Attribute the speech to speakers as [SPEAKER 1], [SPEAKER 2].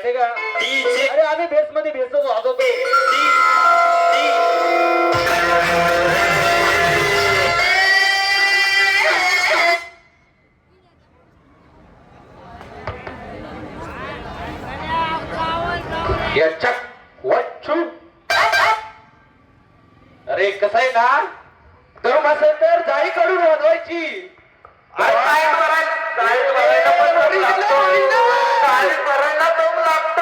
[SPEAKER 1] माहितीये का? अरे आम्ही बेस मध्ये बेसच वाजवतो. याच्या वच्चू. अरे कसं आहे ना, दम असेल तर जाळी काढून वाजवायची.
[SPEAKER 2] काय करायला दम लागतो.